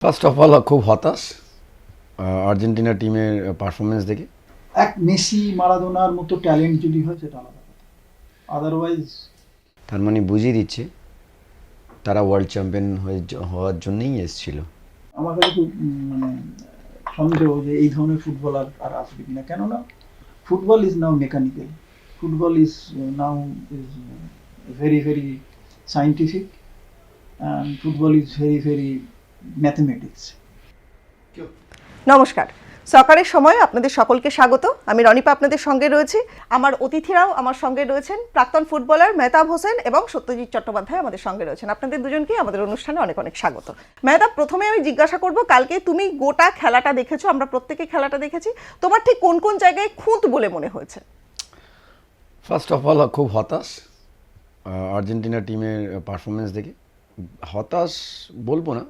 First of all খুব হতাশ Argentina টিমের পারফরমেন্স দেখে। এক মেসি মারাদোনার মতো ট্যালেন্ট যদি হয় সেটা আলাদা কথা, আদারওয়াইজ তার মানে বুঝিয়ে দিচ্ছে তারা ওয়ার্ল্ড চ্যাম্পিয়ন হওয়ার জন্যই এসেছিল। আমার কাছে খুব মানে সন্দেহ যে এই ধরনের ফুটবলার আর আসবে কিনা। কেননা football is now mechanical, football is now is very very scientific and football is very very mathematics. নমস্কার, সকারের সময় আপনাদের সকলকে স্বাগত। আমি রনিপা আপনাদের সঙ্গে রয়েছি। আমার অতিথিরাও আমার সঙ্গে রয়েছেন, প্রাক্তন ফুটবলার মেহতাব হোসেন এবং সত্যজিৎ চট্টোপাধ্যায় আমাদের সঙ্গে রয়েছেন। আপনাদের দুজনকেই আমাদের অনুষ্ঠানে অনেক অনেক স্বাগত। মেহতাব, প্রথমে আমি জিজ্ঞাসা করব, কালকে তুমি গোটা খেলাটা দেখেছো, আমরা প্রত্যেকে খেলাটা দেখেছি, তোমার ঠিক কোন কোন জায়গায় খুঁত বলে মনে হয়েছে? ফার্স্ট অফ অল খুব হতাশ আর্জেন্টিনা টিমের পারফরমেন্স দেখে। হতাশ বলবো না,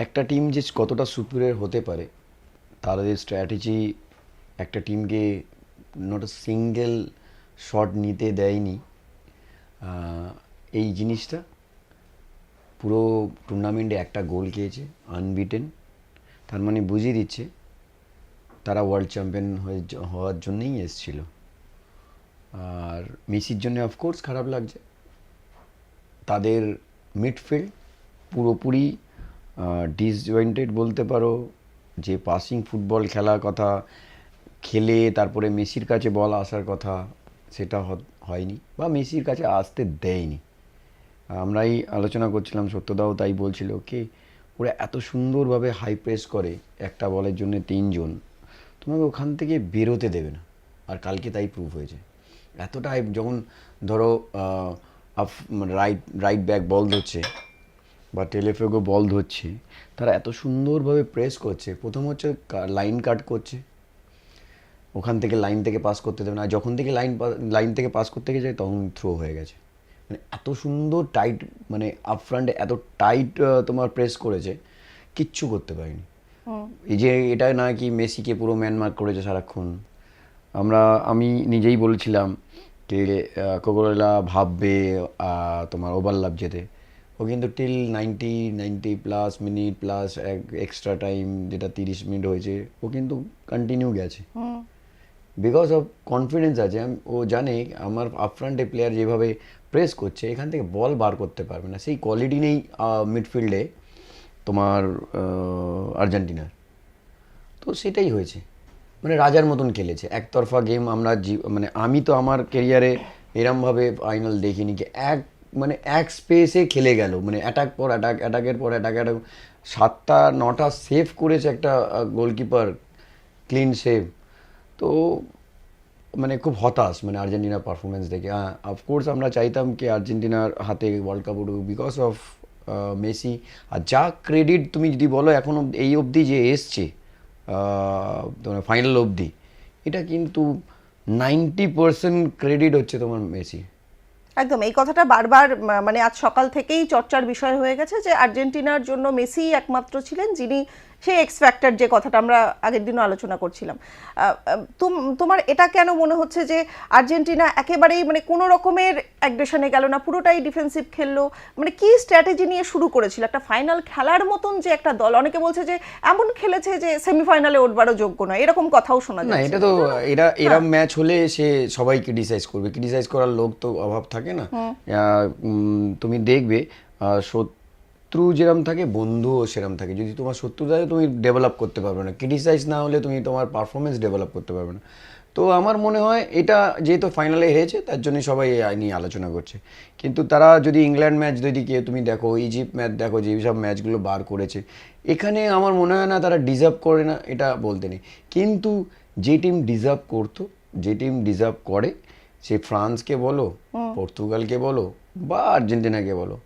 একটা টিম যে কতটা সুপিরিয়র হতে পারে, তাদের স্ট্র্যাটেজি একটা টিমকে নট আ সিঙ্গেল শট নিতে দেয়নি। এই জিনিসটা পুরো টুর্নামেন্টে একটা গোল খেয়েছে, আনবিটেন। তার মানে বুঝিয়ে দিচ্ছে তারা ওয়ার্ল্ড চ্যাম্পিয়ন হওয়ার জন্যই এসেছিল। আর মেসির জন্য অফকোর্স খারাপ লাগছে। তাদের মিডফিল্ড পুরোপুরি ডিসজয়েন্টেড বলতে পারো। যে পাসিং ফুটবল খেলার কথা খেলে তারপরে মেসির কাছে বল আসার কথা, সেটা হয়নি বা মেসির কাছে আসতে দেয়নি। আমরাই আলোচনা করছিলাম, সত্যদাও তাই বলছিল কি ওরা এত সুন্দরভাবে হাই প্রেস করে, একটা বলের জন্য তিনজন, তোমাকে ওখান থেকে বেরোতে দেবে না। আর কালকে তাই প্রুভ হয়েছে। এতটা যখন ধরো রাইট ব্যাক বল ধরছে বা টেলেফেগো বল ধরছে, তারা এত সুন্দরভাবে প্রেস করছে। প্রথম হচ্ছে লাইন কাট করছে, ওখান থেকে লাইন থেকে পাস করতে দেবে না। যখন থেকে লাইন থেকে পাস করতে গেছে তখন থ্রো হয়ে গেছে। মানে এত সুন্দর টাইট, মানে আপ ফ্রন্টে এত টাইট তোমার প্রেস করেছে, কিচ্ছু করতে পারেনি। এই যে এটা না কি মেসিকে পুরো ম্যানমার্ক করেছে সারাক্ষণ। আমি নিজেই বলেছিলাম যে কোকোরেলা ভাববে তোমার ওভারল্যাপ যেতে। ও কিন্তু till 90 plus minute plus extra time, যেটা 30 মিনিট হয়েছে, ও কিন্তু কন্টিনিউ গেছে। বিকজ অফ কনফিডেন্স আছে। ও জানে আমার আপফ্রন্টে প্লেয়ার যেভাবে প্রেস করছে, এখান থেকে বল বার করতে পারবে না। সেই কোয়ালিটি নেই মিডফিল্ডে তোমার আর্জেন্টিনার। তো সেটাই হয়েছে, মানে রাজার মতন খেলেছে। একতরফা গেম আমরা মানে আমি তো আমার কেরিয়ারে এরমভাবে ফাইনাল দেখিনি। কি এক স্পেসে খেলে গেল, মানে অ্যাটাক পর অ্যাটাক, অ্যাটাকের পর অ্যাটাক, 7টা-9টা সেভ করেছে একটা গোলকিপার, ক্লিন সেভ। তো মানে খুব হতাশ মানে আর্জেন্টিনার পারফরমেন্স দেখে। অফকোর্স আমরা চাইতাম কি আর্জেন্টিনার হাতে ওয়ার্ল্ড কাপ উঠুক বিকজ অফ মেসি। আর যা ক্রেডিট তুমি যদি বলো এখনও এই অবধি যে এসছে তোমার ফাইনাল অবধি, এটা কিন্তু 90% ক্রেডিট হচ্ছে তোমার মেসি। একদম, এই কথাটা বারবার মানে আজ সকাল থেকেই চর্চার বিষয় হয়ে গেছে যে আর্জেন্টিনার জন্য মেসি একমাত্র ছিলেন যিনি সেই এক্স ফ্যাক্টর, যে কথাটা আমরা আগের দিনও আলোচনা করছিলাম। তোমার এটা কেন মনে হচ্ছে যে আর্জেন্টিনা একেবারেই মানে কোনো রকমের অ্যাগ্রেশনে গেল না, পুরোটাই ডিফেন্সিভ খেললো? মানে কি স্ট্র্যাটেজি নিয়ে শুরু করেছিল একটা ফাইনাল খেলার মতন যে একটা দল? অনেকে বলছে যে এমন খেলেছে যে সেমিফাইনালে উঠবারও যোগ্য নয়, এরকম কথাও শোনা না, যাচ্ছে। এটা তো এরম ম্যাচ হলে সে সবাই ক্রিটিসাইজ করবে, ক্রিটিসাইজ করার লোক তো অভাব থাকে না। তুমি দেখবে শত্রু যেরম থাকে বন্ধুও সেরম থাকে। যদি তোমার শত্রু থাকে তুমি ডেভেলপ করতে পারবে না, ক্রিটিসাইজ না হলে তুমি তোমার পারফরমেন্স ডেভেলপ করতে পারবে না। তো আমার মনে হয় এটা যেহেতু ফাইনালে হেরেছে তার জন্য সবাই এই নিয়ে আলোচনা করছে। কিন্তু তারা যদি ইংল্যান্ড ম্যাচ যদি তুমি দেখো, ইজিপ্ট ম্যাচ দেখো, যেসব ম্যাচগুলো বার করেছে, এখানে আমার মনে হয় না তারা ডিজার্ভ করে না এটা বলতে নেই। কিন্তু যে টিম ডিজার্ভ করতো, যে টিম ডিজার্ভ করে, সে ফ্রান্সকে বলো, পর্তুগালকে বলো বা আর্জেন্টিনাকে বলো,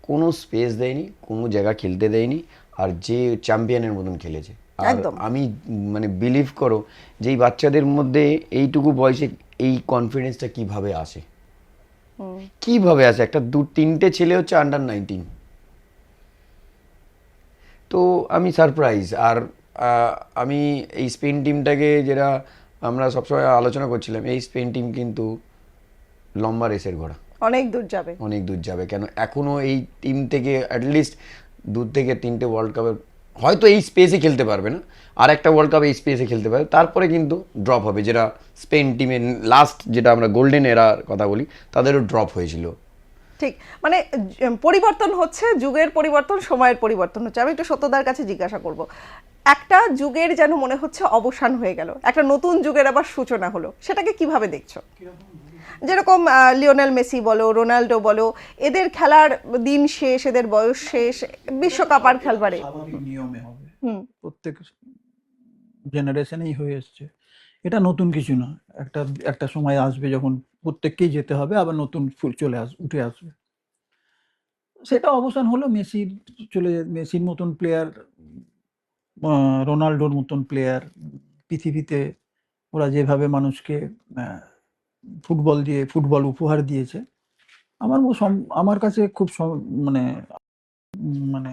কোনো স্পেস দেয়নি, কোনো জায়গা খেলতে দেয়নি। আর যে চ্যাম্পিয়নের মতন খেলেছে। আর আমি মানে বিলিভ করো যে এই বাচ্চাদের মধ্যে এইটুকু বয়সে এই কনফিডেন্সটা কিভাবে আসে, কিভাবে আসে? একটা 2-3টে ছেলে হচ্ছে আন্ডার 19। তো আমি সারপ্রাইজ। আর আমি এই স্পেন টিমটাকে, যেটা আমরা সবসময় আলোচনা করছিলাম, এই স্পেন টিম কিন্তু লম্বা রেসের ঘোড়া, অনেক দূর যাবে, অনেক দূর যাবে। কেন এখনও এই টিম থেকে অ্যাটলিস্ট 2 থেকে 3টে ওয়ার্ল্ড কাপের হয়তো এই স্পেসে খেলতে পারবে না, আর একটা ওয়ার্ল্ড কাপ এই স্পেসে খেলতে পারবে, তারপরে কিন্তু ড্রপ হবে, যেটা স্পেন টিমে লাস্ট, যেটা আমরা গোল্ডেন এরার কথা বলি, তাদেরও ড্রপ হয়েছিল। ঠিক, মানে পরিবর্তন হচ্ছে, যুগের পরিবর্তন, সময়ের পরিবর্তন হচ্ছে। আমি একটু সত্যদার কাছে জিজ্ঞাসা করব, একটা যুগের যেন মনে হচ্ছে অবসান হয়ে গেল, একটা নতুন যুগের আবার সূচনা হলো, সেটাকে কিভাবে দেখছো? যেরকম লিওনেল মেসি বলো, রোনাল্ডো বলো, এদের খেলার দিন শেষ, এদের বয়স শেষ, বিশ্বকাপ আর খেলবারে। স্বাভাবিক নিয়মে হবে, হুম। প্রত্যেক জেনারেশনেই হয়ে এসছে, এটা নতুন কিছু না। একটা একটা সময় আসবে যখন প্রত্যেককেই যেতে হবে, আবার নতুন চলে উঠে আসবে। সেটা অবসান হলো। মেসির মতন প্লেয়ার, রোনাল্ডোর মতন প্লেয়ার পৃথিবীতে, ওরা যেভাবে মানুষকে ফুটবল উপহার দিয়েছে, আমার কাছে খুব মানে মানে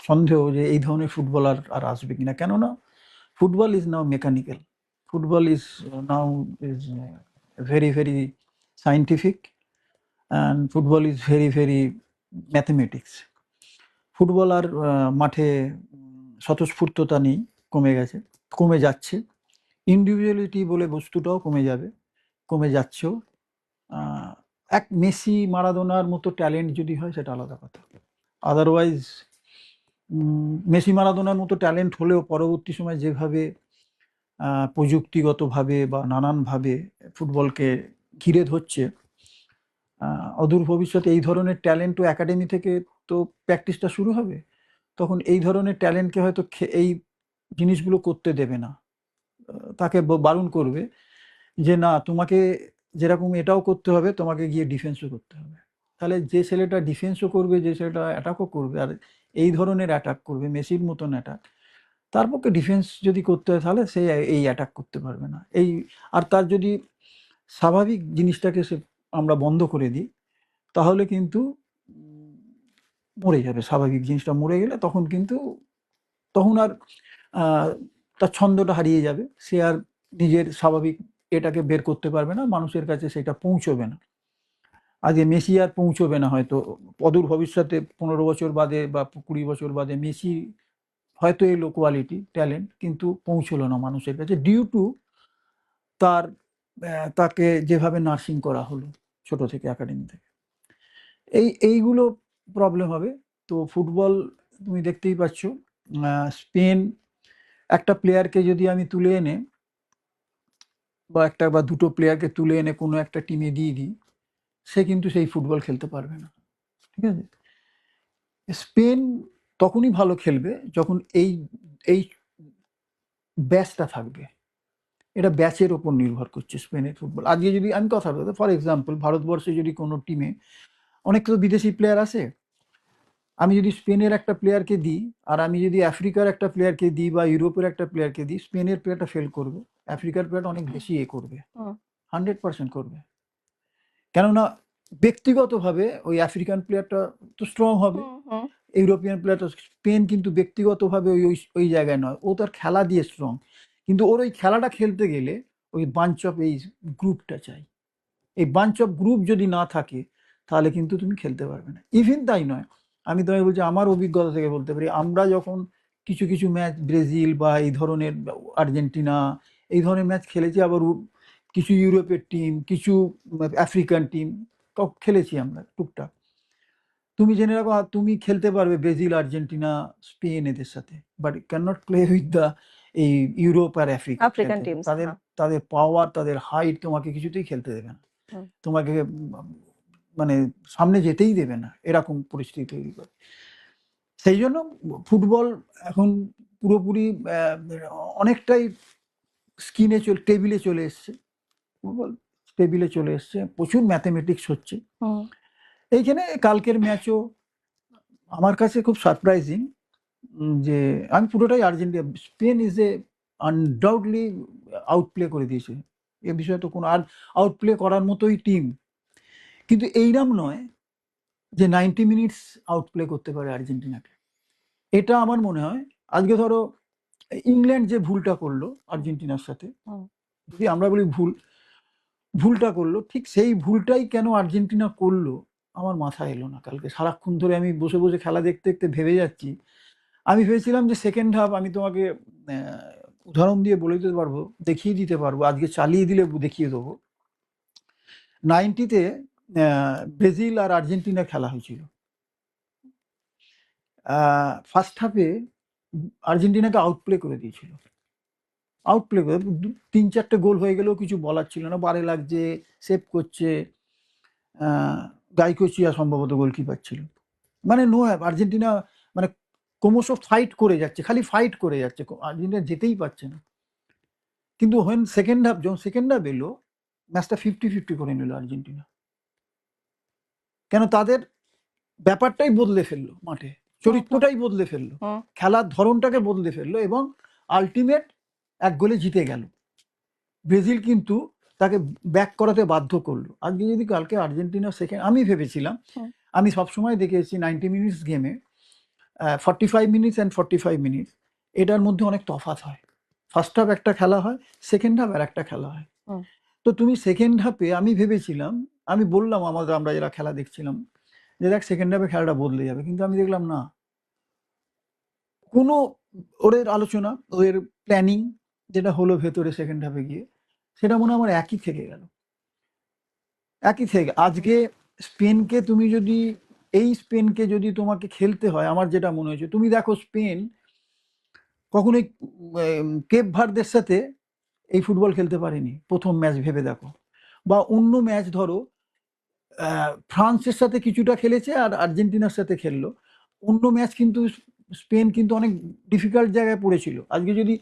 সন্দেহ যে এই ধরনের ফুটবলার আর আসবে কিনা। কেননা football is now mechanical, football is now is very very scientific, and football is very very mathematics. Football আর মাঠে স্বতঃস্ফূর্ততা নেই, কমে যাচ্ছে। ইন্ডিভিজুয়ালিটি বলে বস্তুটাও কমে যাচ্ছেও। এক মেসি মারাদোনার মতো ট্যালেন্ট যদি হয় সেটা আলাদা কথা। আদারওয়াইজ মেসি মারাদোনার মতো ট্যালেন্ট হলেও পরবর্তী সময় যেভাবে প্রযুক্তিগতভাবে বা নানানভাবে ফুটবলকে ঘিরে ধরছে, অদূর ভবিষ্যতে এই ধরনের ট্যালেন্টও একাডেমি থেকে তো প্র্যাকটিসটা শুরু হবে, তখন এই ধরনের ট্যালেন্টকে হয়তো এই জিনিসগুলো করতে দেবে না, তাকে বারণ করবে যে না, তোমাকে যেরকম এটাও করতে হবে, তোমাকে গিয়ে ডিফেন্সও করতে হবে। তাহলে যে ছেলেটা ডিফেন্সও করবে, যে ছেলেটা অ্যাটাকও করবে, আর এই ধরনের অ্যাটাক করবে, মেসির মতন অ্যাটাক, তার পক্ষে ডিফেন্স যদি করতে হয় তাহলে সে এই অ্যাটাক করতে পারবে না। আর তার যদি স্বাভাবিক জিনিসটাকে আমরা বন্ধ করে দিই, তাহলে কিন্তু মরে যাবে। স্বাভাবিক জিনিসটা মরে গেলে তখন আর আহ, তার ছন্দটা হারিয়ে যাবে, সে আর নিজের স্বাভাবিক এটাকে বের করতে পারবে না, মানুষের কাছে সেটা পৌঁছবে না। আজকে মেসি আর পৌঁছবে না, হয়তো অদূর ভবিষ্যতে 15 বছর বাদে বা 20 বছর বাদে মেসি হয়তো এই লো কোয়ালিটি ট্যালেন্ট, কিন্তু পৌঁছলো না মানুষের কাছে ডিউ টু তাকে যেভাবে নার্সিং করা হলো ছোট থেকে, একাডেমি থেকে। এইগুলো প্রবলেম হবে। তো ফুটবল তুমি দেখতেই পাচ্ছ, স্পেন একটা প্লেয়ারকে যদি আমি তুলে এনে, বা একটা বা দুটো প্লেয়ারকে তুলে এনে কোনো একটা টিমে দিয়ে দিই, সে কিন্তু সেই ফুটবল খেলতে পারবে না। ঠিক আছে, স্পেন তখনই ভালো খেলবে যখন এই এই ব্যাচটা থাকবে। এটা ব্যাচের ওপর নির্ভর করছে স্পেনের ফুটবল। আজকে যদি আমি কথা বলতে, ফর এক্সাম্পল ভারতবর্ষে যদি কোনো টিমে অনেক তো বিদেশি প্লেয়ার আছে, আমি যদি স্পেনের একটা প্লেয়ারকে দিই, আর আমি যদি আফ্রিকার একটা প্লেয়ারকে দিই বা ইউরোপের একটা প্লেয়ারকে দিই, স্পেনের প্লেয়ারটা ফেল করবে, আফ্রিকার প্লেয়ারটা অনেক বেশি করবে, 100% করবে। কেননা ব্যক্তিগতভাবে ওই আফ্রিকান প্লেয়ারটা তো স্ট্রং হবে, ইউরোপিয়ান প্লেয়ারটা। স্পেন কিন্তু ব্যক্তিগতভাবে ওই ওই ওই জায়গায় নয়, ও তার খেলা দিয়ে স্ট্রং, কিন্তু ওর ওই খেলাটা খেলতে গেলে ওই বাঞ্চ অফ এই গ্রুপটা চাই। এই বাঞ্চ অফ গ্রুপ যদি না থাকে, তাহলে কিন্তু তুমি খেলতে পারবে না। ইভেন তাই নয়, আমি তোমায় বলছি, আমার অভিজ্ঞতা থেকে বলতে পারি, আমরা যখন কিছু কিছু ম্যাচ ব্রাজিল বা এই ধরনের, আর্জেন্টিনা, এই ধরনের ম্যাচ খেলেছি, আবার কিছু ইউরোপের টিম, কিছু আফ্রিকান টিম খেলেছি আমরা টুকটাক। তুমি জেনে রাখো, তুমি খেলতে পারবে ব্রাজিল, আর্জেন্টিনা, স্পেন এদের সাথে, but can not play with the এই ইউরোপ আর আফ্রিকা। African teams. তাদের তাদের পাওয়ার, তাদের হাইট তোমাকে কিছুতেই খেলতে দেবে না, তোমাকে মানে সামনে যেতেই দেবে না, এরকম পরিস্থিতি তৈরি করে। সেই জন্য ফুটবল এখন পুরোপুরি অনেকটাই টেবিলে চলে এসছে। ফুটবল টেবিলে চলে এসছে, প্রচুর ম্যাথমেটিক্স হচ্ছে এইখানে। কালকের ম্যাচও আমার কাছে খুব সারপ্রাইজিং, যে আমি পুরোটাই Argentina, Spain is a undoubtedly outplay করে দিয়েছে, এ বিষয়ে তো কোনো আর আউটপ্লে করার মতোই টিম, কিন্তু এইরকম নয় যে 90 মিনিটস আউটপ্লে করতে পারে আর্জেন্টিনাকে। এটা আমার মনে হয়, আজকে ধরো ইংল্যান্ড যে ভুলটা করলো আর্জেন্টিনার সাথে, যদি আমরা বলি ভুলটা করলো, ঠিক সেই ভুলটাই কেন আর্জেন্টিনা করলো আমার মাথায় এলো না। কালকে সারাক্ষণ ধরে আমি বসে বসে খেলা দেখতে দেখতে ভেবে যাচ্ছি, আমি ভেবেছিলাম যে সেকেন্ড হাফ আমি তোমাকে উদাহরণ দিয়ে বলে দিতে পারবো, দেখিয়ে দিতে পারবো, আজকে চালিয়ে দিলে দেখিয়ে দেবো। 90-তে ব্রাজিল আর আর্জেন্টিনা খেলা হয়েছিল। ফার্স্ট হাফে আর্জেন্টিনাকে আউটপ্লে করে দিয়েছিল, আউটপ্লে করে 3-4টে গোল হয়ে গেলেও কিছু বলার ছিল না। বারে লাগছে, সেভ করছে, গাইকোচিয়া সম্ভবত গোলকিপার ছিল। মানে নো হ্যাভ, আর্জেন্টিনা মানে ক্রমশ ফাইট করে যাচ্ছে, খালি ফাইট করে যাচ্ছে, আর্জেন্টিনা যেতেই পারছে না। কিন্তু যখন সেকেন্ড হাফ এলো, ম্যাচটা 50-50 করে নিল আর্জেন্টিনা। কেন? তাদের ব্যাপারটাই বদলে ফেললো, মাঠে চরিত্রটাই বদলে ফেললো, খেলার ধরনটাকে বদলে ফেললো, এবং আলটিমেট 1 গোলে জিতে গেল। ব্রাজিল কিন্তু তাকে ব্যাক করাতে বাধ্য করলো। আজকে যদি কালকে আর্জেন্টিনা সেকেন্ড, আমি ভেবেছিলাম, আমি সবসময় দেখেছি 90 মিনিটস গেমে 45 মিনিটস অ্যান্ড 45 মিনিটস, এটার মধ্যে অনেক তফাৎ হয়। ফার্স্ট হাফ একটা খেলা হয়, সেকেন্ড হাফ আর একটা খেলা হয়। তো তুমি সেকেন্ড হাফে, আমি ভেবেছিলাম, আমি বললাম আমরা যারা খেলা দেখছিলাম যে দেখ সেকেন্ড হাফে খেলাটা বদলে যাবে, কিন্তু আমি দেখলাম না, কোনো ওদের আলোচনা, ওদের প্ল্যানিং যেটা হলো ভেতরে সেকেন্ড হাফে গিয়ে, সেটা মনে হয় আমার একই থেকে গেল, একই থেকে। আজকে স্পেনকে তুমি যদি, এই স্পেনকে যদি তোমাকে খেলতে হয়, আমার যেটা মনে হয়েছে, তুমি দেখো স্পেন কখনোই কেপ ভার্দের সাথে এই ফুটবল খেলতে পারেনি। প্রথম ম্যাচ ভেবে দেখো, বা অন্য ম্যাচ ধরো, ফ্রান্সের সাথে কিছুটা খেলেছে আর আর্জেন্টিনার সাথে খেললো, অন্য ম্যাচ কিন্তু স্পেন কিন্তু অনেক ডিফিকাল্ট জায়গায় পড়েছিল। আজকে যদি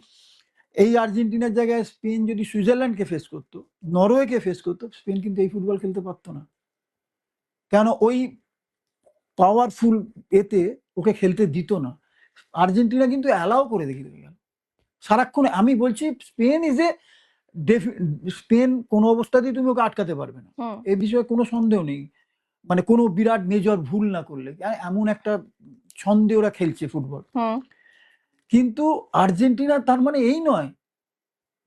এই আর্জেন্টিনার জায়গায় স্পেন যদি সুইজারল্যান্ডকে ফেস করতো, নরওয়েকে ফেস করতো, স্পেন কিন্তু এই ফুটবল খেলতে পারতো না। কেন? ওই পাওয়ারফুল এতে ওকে খেলতে দিত না। আর্জেন্টিনা কিন্তু অ্যালাউ করে দেখিয়ে গেল সারাক্ষণ। আমি বলছি স্পেন ইজ এ স্পেন কোনো অবস্থাতেই তুমি ওকে আটকাতে পারবে না, এ বিষয়ে কোনো সন্দেহ নেই। মানে কোনো বিরাট মেজর ভুল না করলে, এমন একটা ছন্দে ওরা খেলছে ফুটবল। কিন্তু আর্জেন্টিনা তার মানে এই নয়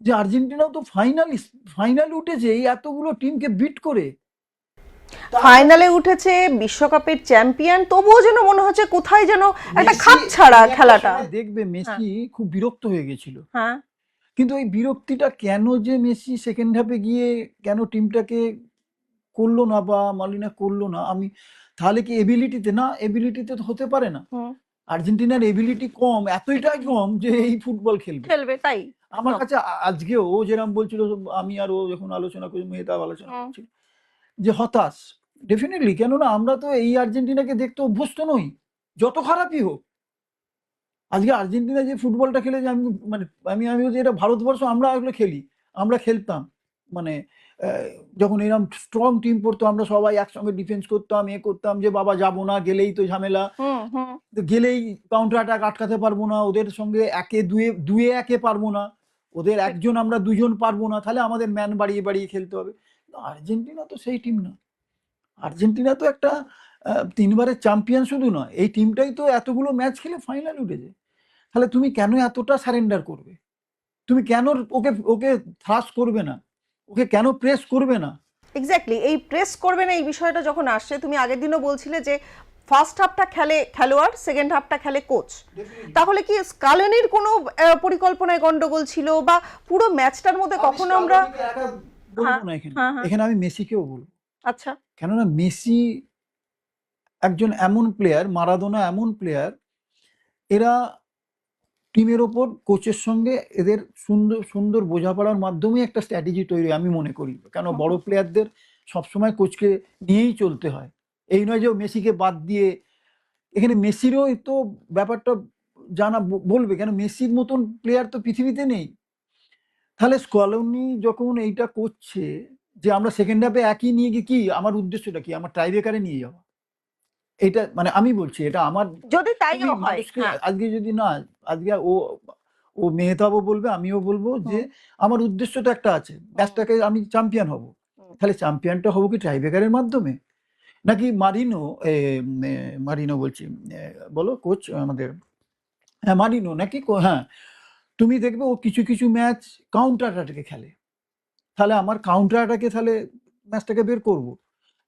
যে আর্জেন্টিনাও তো ফাইনালে উঠেছে এই এতগুলো টিমকে বিট করে, ফাইনালে উঠেছে, বিশ্বকাপের চ্যাম্পিয়ন, তবুও যেন মনে হচ্ছে কোথায় যেন একটা খাপ ছাড়া খেলাটা। দেখবে মেসি খুব বিরক্ত হয়ে গেছিল, হ্যাঁ, কিন্তু ওই বিরক্তিটা কেন যে মেসি সেকেন্ড হাফে গিয়ে কেন টিমটাকে করলো না বা মালিনা করলো না, আমি তাহলে কি এবিলিটিতে? না, এবিলিটিতে তো হতে পারে না। আর্জেন্টিনার এবিলিটি কম, এতটাই কম যে এই ফুটবল খেলবে। তাই আমার কাছে আজকেও ও যেরকম বলছিল, আমি আর ও যখন আলোচনা করি, মেহতাব আলোচনা করছিল যে হতাশ, ডেফিনেটলি। কেননা আমরা তো এই আর্জেন্টিনাকে দেখতে অভ্যস্ত নই, যত খারাপই হোক। আজকে আর্জেন্টিনা যে ফুটবলটা খেলেছে, আমি মানে আমি বলছি এটা ভারতবর্ষ, আমরা এগুলো খেলি, আমরা খেলতাম। মানে যখন এরকম স্ট্রং টিম পড়তো, আমরা সবাই একসঙ্গে ডিফেন্স করতাম, করতাম যে বাবা যাবো না, গেলেই তো ঝামেলা, গেলেই কাউন্টার অ্যাটাক আটকাতে পারবো না, ওদের সঙ্গে দুয়ে একে পারবো না, ওদের একজন আমরা দুজন পারবো না, তাহলে আমাদের ম্যান বাড়িয়ে বাড়িয়ে খেলতে হবে। আর্জেন্টিনা তো সেই টিম না। আর্জেন্টিনা তো একটা 3বারের চ্যাম্পিয়ন শুধু নয়, এই টিমটাই তো এতগুলো ম্যাচ খেলে ফাইনাল উঠেছে। তাহলে তুমি কেন এতটা সারেন্ডার করবে? তুমি কেন ওকে ওকে থ্রাস করবে না? ওকে কেন প্রেস করবে না? এক্স্যাক্টলি, এই প্রেস করবে না এই বিষয়টা যখন আসছে, তুমি আগের দিনও বলছিলে যে ফার্স্ট হাফটা খেলে খেলোয়াড়, সেকেন্ড হাফটা খেলে কোচ। তাহলে কি স্কালোনির কোনো পরিকল্পনায় গন্ডগোল ছিল, বা পুরো ম্যাচটার মধ্যে কখনো আমরা বলবো না এখানে আমি মেসিকেও বলবো। আচ্ছা, কেননা মেসি একজন এমন প্লেয়ার, মারাদোনা এমন প্লেয়ার, এরা টিমের ওপর কোচের সঙ্গে এদের সুন্দর সুন্দর বোঝাপড়ার মাধ্যমে একটা স্ট্র্যাটেজি তৈরি, আমি মনে করি। কেন? বড় প্লেয়ারদের সবসময় কোচকে নিয়েই চলতে হয়, এই নয় যে মেসিকে বাদ দিয়ে। এখানে মেসিরও তো ব্যাপারটা জানা বলবে, কেন মেসির মতন প্লেয়ার তো পৃথিবীতে নেই। তাহলে স্কলোনি যখন এইটা করছে যে আমরা সেকেন্ড হাফে একই নিয়ে গিয়ে, কি আমার উদ্দেশ্যটা কি? আমার টাইব্রেকারে নিয়ে যাওয়া, এটা মানে আমি বলছি এটা আমার, যদি তাইও হয়, আজকে যদি না, আজকে ও মেহতাবও বলবে, আমিও বলবো যে আমার উদ্দেশ্য তো একটা আছে, ম্যাচটাকে আমি চ্যাম্পিয়ন হব। তাহলে চ্যাম্পিয়নটা হবো কি টাইব্রেকারের মাধ্যমে, নাকি মারিনো বলছি, বলো কোচ আমাদের, হ্যাঁ মারিনো, নাকি হ্যাঁ, তুমি দেখবে ও কিছু কিছু ম্যাচ কাউন্টার অ্যাটাকে খেলে, তাহলে আমার কাউন্টার অ্যাটাকে তাহলে ম্যাচটাকে বের করব।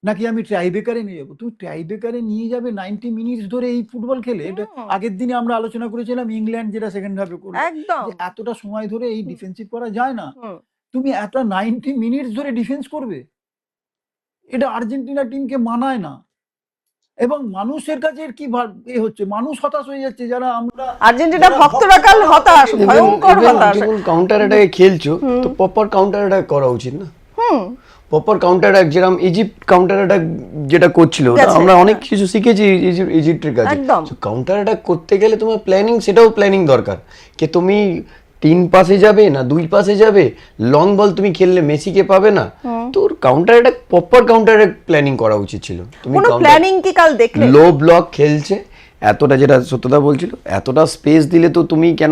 নাকি আমি ট্রাইবেকারে নিয়ে যাবো? তুমি ট্রাইবেকারে নিয়ে যাবে 90 মিনিটস ধরে এই ফুটবল খেলে? এটা আগের দিনে আমরা আলোচনা করেছিলাম ইংল্যান্ড যেটা সেকেন্ড হাফে করলো, একদম যে এতটা সময় ধরে এই ডিফেন্সিভ করা যায় না। হুম। তুমি এত 90 মিনিটস ধরে ডিফেন্স করবে, এটা আর্জেন্টিনা টিমকে মানায় না। এবং মানুষের কাছে এর কি হচ্ছে, মানুষ হতাশ হয়ে যাচ্ছে, যারা আমরা আর্জেন্টিনা ভক্তরা কাল হতাশ, ভয়ঙ্কর হতাশ। কাউন্টার অ্যাটাকে খেলছো তো প্রপার কাউন্টার অ্যাটাক করা উচিত না? প্রপার কাউন্টার অ্যাটাক, যেরকম ইজিপ্ট কাউন্টার অ্যাটাক যেটা করছিল, গেছে, আমরা অনেক কিছু শিখেছি ইজিপ্টের কাছে। একদম। কাউন্টার অ্যাটাক করতে গেলে তোমার প্ল্যানিং, সেটাও প্ল্যানিং দরকার, যে তুমি 3 পাসে যাবে না 2 পাসে যাবে, লং বল তুমি খেললে মেসিকে পাবে না। তোর counter attack, proper counter attack planning করা উচিত ছিল। তুমি কোনো প্ল্যানিং কি কাল দেখলে? লো ব্লক খেলছে এতটা, যেটা সত্যতা বলছিল, এতটা স্পেস দিলে তো তুমি কেন,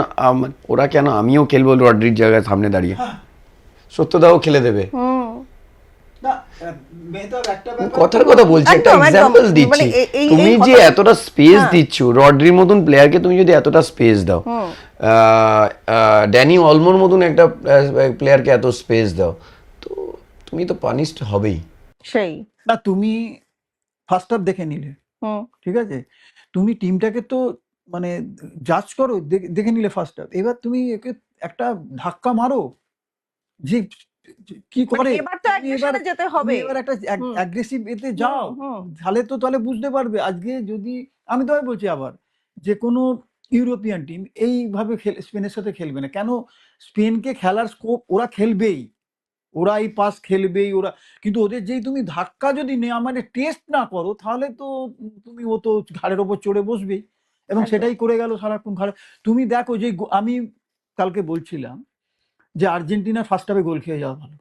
ওরা কেন, আমিও খেলবো রড্রির জায়গায় সামনে দাঁড়িয়ে, সত্যতাও খেলে দেবে। না, মেহতাব একটা ব্যাপার, কথার কথা বলছি, একটা একদম, একদম। এক্সাম্পল মানে দিচ্ছি। এই তুমি যে কথাটা- এতটা স্পেস দিচ্ছ রড্রির মতন প্লেয়ারকে, তুমি যদি এতটা স্পেস দাও, ড্যানি অলমোর মতন একটা প্লেয়ারকে এত স্পেস দাও, তো তুমি তো পানিশড হবেই। সেই না তুমি ফার্স্ট হাফ দেখে নিলে, হুম ঠিক আছে, তুমি টিমটাকে তো মানে জাজ করো, দেখে নিলে ফার্স্ট হাফ, এবার তুমি একে একটা ধাক্কা মারো, যে কি করে, এবার তো তুমি aggression-এ যেতে হবে। তুমি এবার একটা হুম। অ্যাগ্রেসিভ এতে যাও, হুম। তাহলে বুঝতে পারবে। আজকে যদি আমি তবে বলছি আবার, যে কোনো ইউরোপিয়ান টিম এইভাবে স্পেনের সাথে খেলবে না। কেন? স্পেনকে খেলার স্কোপ, ওরা খেলবেই, ওরা এই পাস খেলবেই ওরা, কিন্তু ওদের যেই তুমি ধাক্কা যদি মানে টেস্ট না করো, তাহলে তো তুমি, ও তো ঘাড়ের ওপর চড়ে বসবেই, এবং একদম। সেটাই করে গেল সারাক্ষণ ঘাড়ে। তুমি দেখো যে আমি কালকে বলছিলাম যে আর্জেন্টিনা ফার্স্ট হাফে গোল খেয়ে যাওয়া ভালো।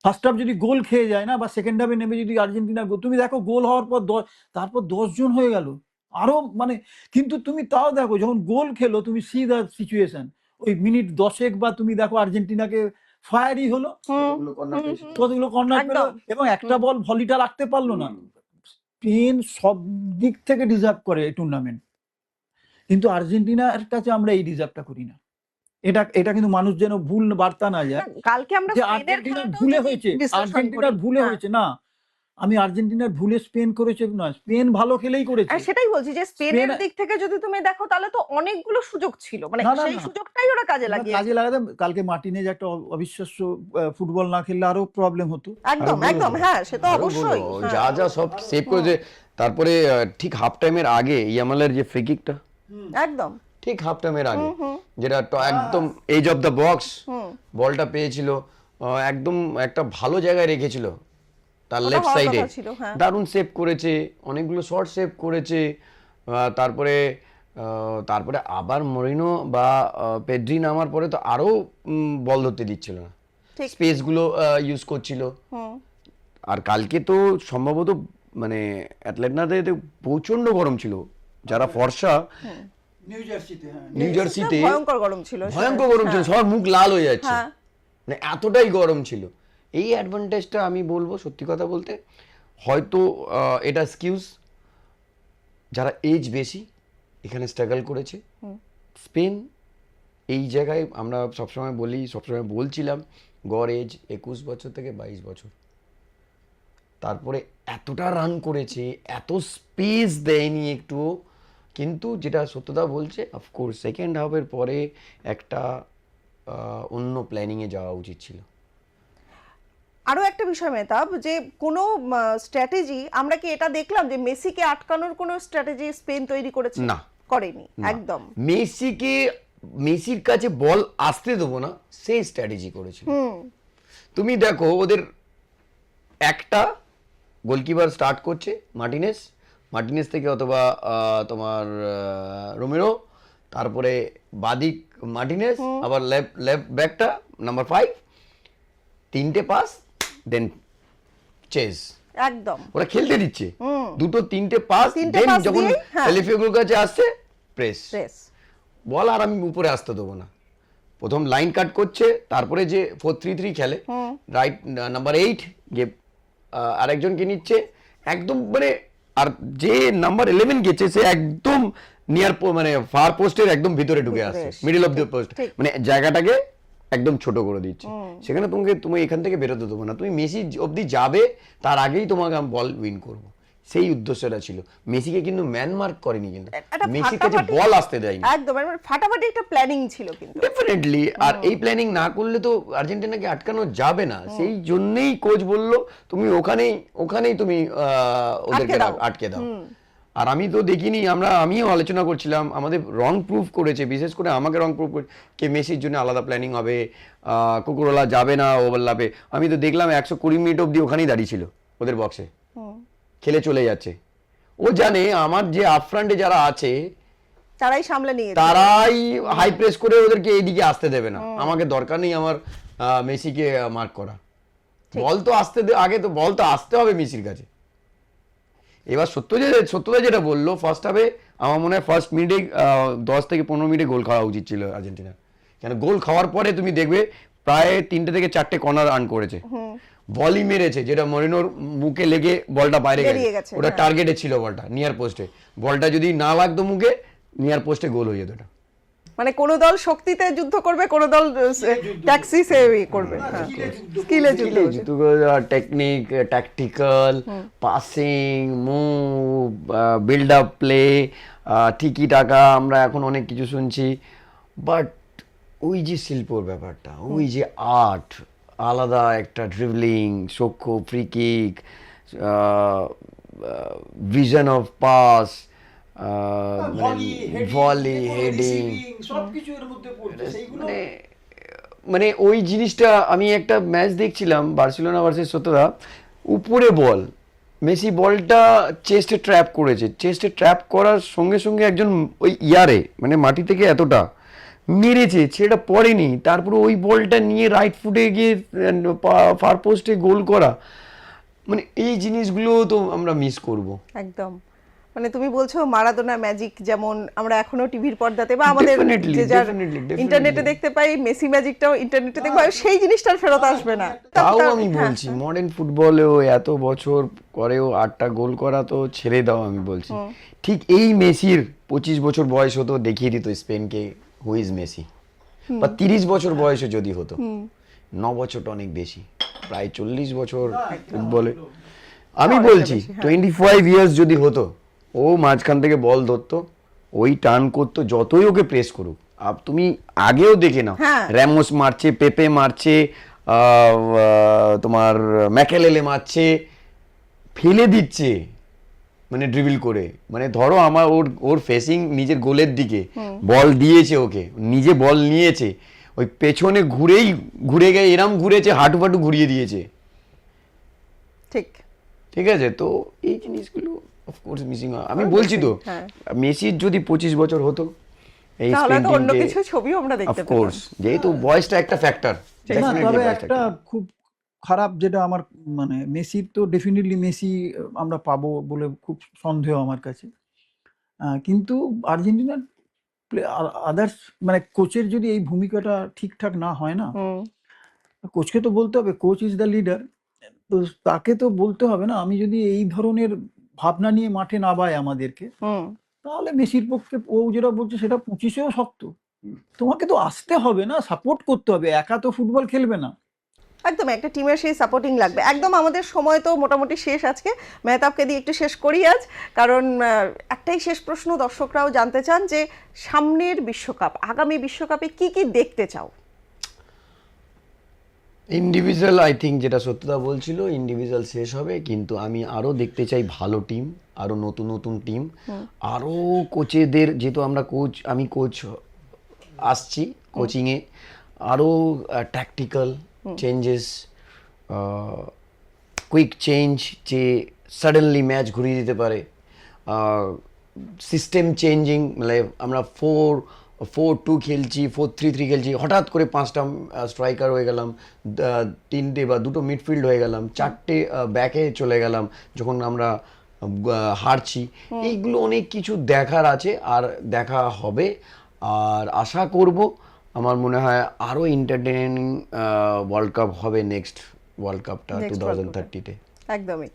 ফার্স্ট হাফ যদি গোল খেয়ে যায় না, বা সেকেন্ড হাফে নেমে যদি আর্জেন্টিনা, তুমি দেখো গোল হওয়ার পর তারপর 10 জন হয়ে গেল আরো, মানে, কিন্তু তুমি তাও দেখো যখন গোল খেলো, তুমি সি দ্য সিচুয়েশন, ওই মিনিট 10 বা তুমি দেখো আর্জেন্টিনাকে ফায়ারই হলো, কতগুলো কর্নার পেলো, একদম। এবং একটা বল ভলিটা রাখতে পারলো না। স্পেন সব দিক থেকে ডিজার্ভ করে এই টুর্নামেন্ট, কিন্তু আর্জেন্টিনার কাছে আমরা এই ডিজার্ভটা করি না। এটা কিন্তু মানুষ যেন ভুল বার্তা না যায় কালকে আমরা যে স্পেনের আর্জেন্টিনার খেলাটাও ভুলে যদি হয়েছে, বিশ্লেষণ আর্জেন্টিনার করি, ভুলে হ্যাঁ। হয়েছে না। আমি আর্জেন্টিনার ভুলে স্পেন করেছে না, স্পেন ভালো খেলেই করেছে। আর সেটাই বলছি যে স্পেনের স্পেন- দিক থেকে যদি তুমি দেখো, তাহলে তো অনেকগুলো সুযোগ ছিল, মানে না, না, সেই না। সুযোগটাই ওরা কাজে লাগিয়েছে। কাজে লাগাতে, কালকে মার্টিনেজ একটা অবিশ্বাস্য ফুটবল না খেললে আরো প্রবলেম হতো। একদম আরো একদম, বলবো, হ্যাঁ, সে তো আরো অবশ্যই। বলবো, হ্যাঁ। যা যা সব সেভ করেছে। তারপরে ঠিক হাফ টাইমের আগে ইয়ামালের যে ফ্রি কিকটা, একদম ঠিক হাফ টাইমের আগে, যেটা একদম এজ অফ দ্য বক্স, বলটা পেয়েছিল, একদম একটা ভালো জায়গায় রেখেছিল তার ওটা লেফট হওয়ার সাইডে, কথা ছিল, হ্যাঁ। দারুণ সেভ করেছে, অনেকগুলো শট সেভ করেছে। তারপরে আবার মরিনো বা পেড্রি নামার পরে তো আরো বল ধরতে দিচ্ছিল না, ঠিক। স্পেসগুলো ইউজ করছিল। আর কালকে তো সম্ভবত মানে অ্যাটলেন্টাতে প্রচন্ড গরম ছিল, যারা ফর্সা নিউ জার্সিতে, হ্যাঁ, নিউ জার্সিতে ভয়ঙ্কর গরম ছিল, ভয়ঙ্কর গরম ছিল, সবার মুখ লাল হয়ে যাচ্ছে, হ্যাঁ। মানে এতটাই গরম ছিল। এই অ্যাডভান্টেজটা আমি বলবো সত্যি কথা বলতে, হয়তো এটা এক্সকিউজ, যারা এজ বেশি এখানে স্ট্রাগল করেছে। স্পেন এই জায়গায় আমরা সবসময় বলি, সবসময় বলছিলাম, গড় এজ 21 বছর থেকে 22 বছর, তারপরে এতটা রান করেছে, এত স্পেস দেয়নি একটু। কিন্তু যেটা সত্যতা বলছে, অফকোর্স সেকেন্ড হাফের পরে একটা অন্য প্ল্যানিংয়ে যাওয়া উচিত ছিল। আরো একটা বিষয় মেহতাব, যে কোনো স্ট্র্যাটেজি, আমরা কি এটা দেখলাম যে মেসিকে আটকানোর কোনো স্ট্র্যাটেজি স্পেন তৈরি করেছে? না। করেনি, না। একদম। মেসির কাছে বল আসতে দেবো না, সেই স্ট্র্যাটেজি করেছিল। তুমি দেখো ওদের একটা গোলকিপার স্টার্ট করছে মার্টিনেস থেকে, অথবা তোমার রোমেরো, তারপরে বাদিক মার্টিনেস, আবার লেফট ব্যাকটা নাম্বার 5, 3টে পাস, দেন চেজ, একদম ওরা খেলতে দিচ্ছে, 2-3টে পাস, তিনটে দেন pass যখন দিয়েই, হ্যাঁ। এলিফিওর কাছে আসছে প্রেস, প্রেস। বল আর আমি উপরে আসতে দেবো না। প্রথম লাইন কাট করছে, তারপরে যে 4-3-3 খেলে, রাইট নাম্বার 8 গিয়ে আরেকজনকে নিচ্ছে একদম, মানে, আর যে নাম্বার 11 গেছে সে একদম নিয়ার, মানে ফার পোস্টের একদম ভিতরে ঢুকে আসছে, মিডল অফ দ্য পোস্ট, মানে জায়গাটাকে একদম ছোট করে দিচ্ছে, সেখানে তুমি এখান থেকে বেরোতে দেবো না, তুমি মেসি অবধি যাবে, তার আগেই তোমাকে আমি বল উইন করবো, সেই উদ্দেশ্যটা ছিল। মেসিকে কিন্তু ম্যান মার্ক করেনি, কিন্তু একটা মেসির কাছে ফাটাফাটি- বল আসতে দেয়নি একদম মানে ফাটাফাটি একটা প্ল্যানিং ছিল কিন্তু। ডেফিনেটলি। আর এই প্ল্যানিং না করলে তো আর্জেন্টিনাকে আটকানো যাবে না, সেই জন্যই কোচ বললো তুমি ওখানেই তুমি ওদেরকে আটকে দাও। আর আমি তো দেখিনি, আমিও আলোচনা করছিলাম, আমাদের রং প্রুফ করেছে, বিশেষ করে আমাকে রং প্রুফ করে কে মেসির জন্য আলাদা প্ল্যানিং হবে, কুকুরওয়ালা যাবে না ওভারল্যাপে। আমি তো দেখলাম 120 মিনিট অবধি ওখানেই দাঁড়িয়ে ছিল ওদের বক্সে, খেলে চলে যাচ্ছে। ও জানে আমার যে আপফ্রন্টে যারা আছে তারাই সামলে নিয়েছে, তারাই হাই প্রেস করে ওদেরকে এইদিকে আসতে দেবে না, আমাকে দরকার নেই আমার মেসিকে মার্ক করা, বল তো আগে তো বল তো আসতে হবে মেসির কাছে। এবার সত্যতা যেটা বললো, ফার্স্ট হাফে আমার মনে হয় ফার্স্ট মিনিটে 10 থেকে 15 মিনিটে গোল খাওয়া উচিত ছিল আর্জেন্টিনা, কেন গোল খাওয়ার পরে তুমি দেখবে প্রায় 3টে থেকে 4টে কর্নার আর্ন করেছে, বলই মেরেছে যেটা মরিনোর মুখে লেগে বলটা বাইরে বেরিয়ে গেছে, গেছে, ওটা হ্যাঁ। টার্গেটে ছিল, বলটা নিয়ার পোস্টে, বলটা যদি না লাগতো মুখে, নিয়ার পোস্টে গোল হয়ে যেত এটা। মানে কোন দল শক্তিতে যুদ্ধ করবে, কোন দল ট্যাক্সি সেভি করবে, স্কিলে যুদ্ধ করবে। Technique, tactical, passing, move, build up play, ঠিকই টাকা, আমরা এখন অনেক কিছু শুনছি, বাট ওই যে শিল্পর ব্যাপারটা, ওই যে আর্ট, আলাদা একটা ড্রিবলিং, সখ্য, free kick, vision of pass, volley, heading, সবকিছু এর মধ্যে পড়ছে, সেইগুলো মানে ওই জিনিসটা। আমি একটা ম্যাচ দেখছিলাম বার্সেলোনা ভার্সেস সত্যদা, উপরে বল, মেসি বলটা চেস্টে ট্র্যাপ করেছে, চেস্টে ট্র্যাপ করার সঙ্গে সঙ্গে একজন ওই মানে মাটি থেকে এতটা মেরেছে, সেটা পড়েনি, তারপরে ওই বলটা নিয়ে রাইট ফুটে গিয়ে ফার পোস্টে গোল করা, মানে এই জিনিসগুলো তো আমরা মিস করব একদম। মানে তুমি বলছো মারাদোনা ম্যাজিক যেমন আমরা এখনো টিভির পর্দাতে বা আমাদের যে যার ইন্টারনেটে দেখতে পাই, মেসি ম্যাজিকটাও ইন্টারনেটে দেখবো, সেই জিনিসটার ফেরত আসবে না। তাও আমি বলছি মডার্ন ফুটবলেও এত বছর পরেও 8টা গোল করা তো ছেড়ে দাও, আমি বলছি ঠিক এই মেসির 25 বছর বয়স হতো, দেখিয়ে দিত স্পেনকে হু ইজ মেসি, বা 30 বছর বয়সে যদি হতো, 9 বছরটা অনেক বেশি, প্রায় 40 বছর ফুটবলে, আমি বলছি 25 ইয়ার্স যদি হতো, ও মাঝখান থেকে বল ধরতো, ওই টার্ন করতো, যতই ওকে প্রেস করুক। তুমি আগেও দেখে নাও, র্যামোস মারছে, পেপে মারছে, তোমার ম্যাকেলেলে মারছে, ফেলে দিচ্ছে, মানে ড্রিবল করে, মানে ধরো আমার ওর ফেসিং নিজের গোলের দিকে বল দিয়েছে, ওকে নিজে বল নিয়েছে, ওই পেছনে ঘুরে গিয়ে এরম ঘুরেছে, হাঁটু ফাটু ঘুরিয়ে দিয়েছে, ঠিক আছে। তো এই জিনিসগুলো অফকোর্স মিসিং হয়। আমি বলছি তো মেসির যদি 25 বছর হতো, এই অন্য কিছু ছবিও আমরা দেখতে পেতাম, অফকোর্স, যেহেতু বয়সটা একটা ফ্যাক্টর। তবে একটা খুব খারাপ যেটা আমার, মানে মেসির তো ডেফিনেটলি মেসি আমরা পাবো বলে খুব সন্দেহ আমার কাছে, কিন্তু আর্জেন্টিনার আদার্স মানে কোচের যদি এই ভূমিকাটা ঠিকঠাক না হয় না, কোচকে তো বলতে হবে, কোচ ইজ দ্য লিডার, তো তাকে তো বলতে হবে না, আমি যদি এই ধরনের ভাবনা নিয়ে মাঠে নামাই আমাদেরকে, তাহলে মেসির পক্ষে ও যেটা বলছে সেটা 25-এও শক্ত, তোমাকে তো আসতে হবে না, সাপোর্ট করতে হবে, একা তো ফুটবল খেলবে না। একদম একটা টিমের সেই সাপোর্টিং লাগবে। একদম আমাদের সময় তো মোটামুটি শেষ, আজকে মেহতাবকে দিয়ে একটু শেষ করি আজ, কারণ একটাই শেষ প্রশ্ন, দর্শকরাও জানতে চান যে সামনের বিশ্বকাপ, আগামী বিশ্বকাপে কি কি দেখতে চাও? ইন্ডিভিজুয়াল, আই থিঙ্ক যেটা সত্যতা বলছিল, ইন্ডিভিজুয়াল শেষ হবে, কিন্তু আমি আরও দেখতে চাই ভালো টিম, আরও নতুন নতুন টিম, আরও কোচেদের, যেহেতু আমি কোচ আসছি কোচিংয়ে, আরও ট্যাকটিক্যাল চেঞ্জেস, কুইক চেঞ্জ, যে সাডেনলি ম্যাচ ঘুরিয়ে দিতে পারে, সিস্টেম চেঞ্জিং, মানে আমরা 4-4-2 খেলছি, 4-3-3 খেলছি, হঠাৎ করে 5টা স্ট্রাইকার হয়ে গেলাম, 3টে বা 2টো মিডফিল্ড হয়ে গেলাম, 4টে ব্যাকে চলে গেলাম যখন আমরা হারছি, এইগুলো অনেক কিছু দেখার আছে আর দেখা হবে, আর আশা করব আমার মনে হয় আরও এন্টারটেইনিং ওয়ার্ল্ড কাপ হবে, নেক্সট ওয়ার্ল্ড কাপটা 2030-তে। একদমই।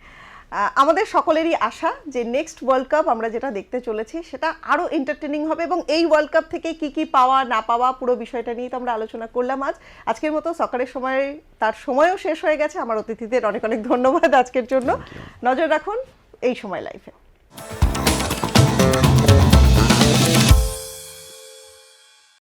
আমাদের সকলেরই আশা যে নেক্সট ওয়ার্ল্ড কাপ আমরা যেটা দেখতে চলেছি সেটা আরও এন্টারটেনিং হবে, এবং এই ওয়ার্ল্ড কাপ থেকে কি কি পাওয়া না পাওয়া পুরো বিষয়টা নিয়ে তো আমরা আলোচনা করলাম আজকের মতো সকারের সময় তার সময়ও শেষ হয়ে গেছে। আমার অতিথিদের অনেক অনেক ধন্যবাদ আজকের জন্য। নজর রাখুন এই সময় লাইফে।